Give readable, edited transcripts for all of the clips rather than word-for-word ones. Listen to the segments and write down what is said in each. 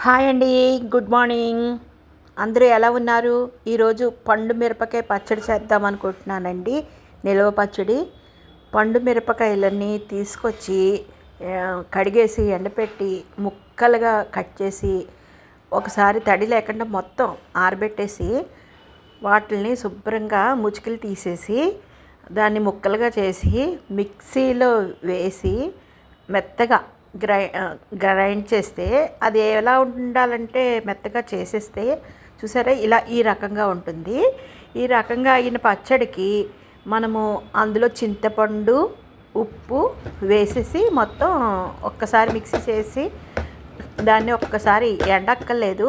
Hi అండి. Good morning. అందరూ ఎలా ఉన్నారు? ఈరోజు పండు మిరపకాయ పచ్చడి చేద్దాం అనుకుంటున్నానండి. నిల్వ పచ్చడి. పండు మిరపకాయలన్నీ తీసుకొచ్చి కడిగేసి ఎండపెట్టి ముక్కలుగా కట్ చేసి ఒకసారి తడి లేకుండా మొత్తం ఆరబెట్టేసి వాటిని శుభ్రంగా ముచ్చుకలు తీసేసి దాన్ని ముక్కలుగా చేసి మిక్సీలో వేసి మెత్తగా గ్రైండ్ చేస్తే అది ఎలా ఉండాలంటే మెత్తగా చేసేస్తే చూసారా ఇలా ఈ రకంగా ఉంటుంది. ఈ రకంగా అయిన పచ్చడికి మనము అందులో చింతపండు ఉప్పు వేసేసి మొత్తం ఒక్కసారి మిక్సీ చేసి దాన్ని ఒక్కసారి ఎండక్కర్లేదు,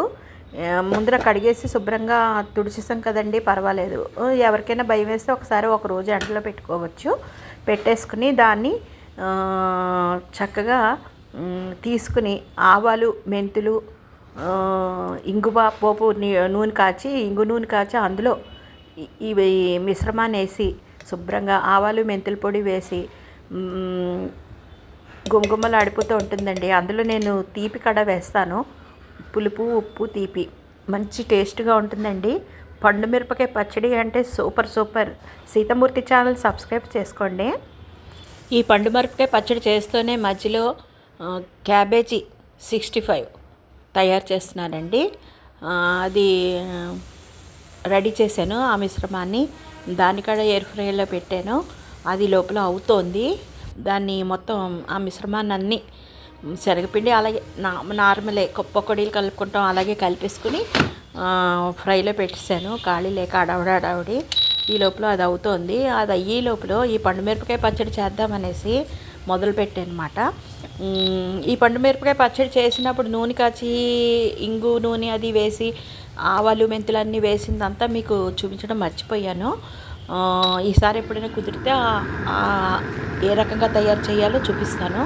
ముందర కడిగేసి శుభ్రంగా తుడిచేసాం కదండి, పర్వాలేదు. ఎవరికైనా భయం వేస్తే ఒకసారి ఒక రోజు ఎండలో పెట్టుకోవచ్చు. పెట్టేసుకుని దాన్ని చక్కగా తీసుకుని ఆవాలు మెంతులు ఇంగువ పోపు నూనె కాచి నూనె కాచి అందులో ఇవి మిశ్రమాన్ని వేసి శుభ్రంగా ఆవాలు మెంతుల పొడి వేసి గుమగుమలు ఆడిపోతూ ఉంటుందండి. అందులో నేను తీపి కడ వేస్తాను, పులుపు ఉప్పు తీపి, మంచి టేస్ట్గా ఉంటుందండి. పండు మిరపకాయ పచ్చడి అంటే సూపర్ సూపర్. సీతమూర్తి ఛానల్ సబ్స్క్రైబ్ చేసుకోండి. ఈ పండు మిరపకాయ పచ్చడి చేస్తూనే మధ్యలో క్యాబేజీ 65 తయారు చేస్తున్నానండి. అది రెడీ చేశాను. ఆ మిశ్రమాన్ని దానికాడ ఎయిర్ ఫ్రైలో పెట్టాను. అది లోపల అవుతోంది. దాన్ని మొత్తం ఆ మిశ్రమాన్ని అన్నీ శనగపిండి అలాగే నార్మలే పకోడీలు కలుపుకుంటాం అలాగే కలిపేసుకుని ఫ్రైలో పెట్టేశాను. ఖాళీ లేక అడవడావిడి ఈ లోపల అది అవుతోంది. అది అయ్యే లోపల ఈ పండుమిరపకాయ పచ్చడి చేద్దామనేసి మొదలుపెట్టానమాట. ఈ పండుమిరపకాయ పచ్చడి చేసినప్పుడు నూనె కాచి ఇంగు నూనె అది వేసి ఆవాలు మెంతులు అన్నీ వేసిందంతా మీకు చూపించడం మర్చిపోయాను. ఈసారి ఎప్పుడైనా కుదిరితే ఏ రకంగా తయారు చేయాలో చూపిస్తాను.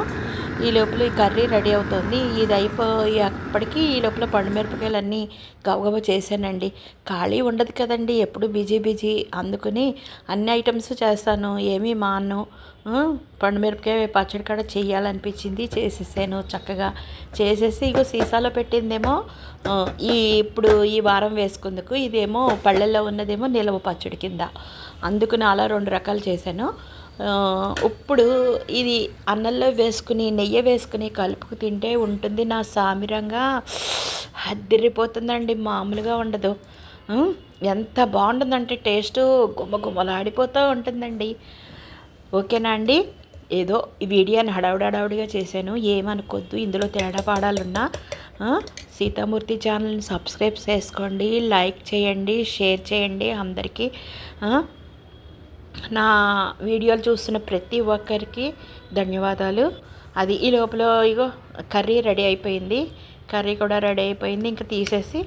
ఈ లోపల ఈ కర్రీ రెడీ అవుతుంది. ఇది అయిపోయేప్పటికీ ఈ లోపల పండుమిరపకాయలన్నీ గబగబా చేశానండి. ఖాళీ ఉండదు కదండి, ఎప్పుడు బిజీ అందుకుని అన్ని ఐటమ్స్ చేస్తాను, ఏమీ మాను. పండుమిరపకాయ పచ్చడి కూడా చేయాలనిపించింది, చేసేసాను. చక్కగా చేసేసి ఇగో సీసాలో పెట్టిందేమో ఇప్పుడు ఈ వారం వేసుకుందుకు, ఇదేమో పళ్ళెల్లో ఉన్నదేమో నిలవ పచ్చడి కింద, అందుకుని అలా 2 రకాలు చేశాను. ఇప్పుడు ఇది అన్నంలో వేసుకుని నెయ్యి వేసుకుని కలుపుకు తింటే ఉంటుంది నా సామిరంగా. అదిరిపోతుందండి, మామూలుగా ఉండదు. ఎంత బాగుంటుందంటే టేస్ట్ గుమగుమలాడిపోతూ ఉంటుందండి. ఓకేనా అండి? ఏదో ఈ వీడియోని హడావుడిగా చేశాను, ఏమనుకోద్దు. ఇందులో తేడా పాడాలున్నా సీతామూర్తి ఛానల్ని సబ్స్క్రైబ్ చేసుకోండి, లైక్ చేయండి, షేర్ చేయండి అందరికీ. నా వీడియోలు చూస్తున్న ప్రతి ఒక్కరికి ధన్యవాదాలు. అది ఈ లోపల ఇగో కర్రీ రెడీ అయిపోయింది. కర్రీ కూడా రెడీ అయిపోయింది. ఇంకా తీసేసి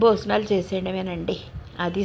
భోజనాలు చేసేయడమేనండి. అది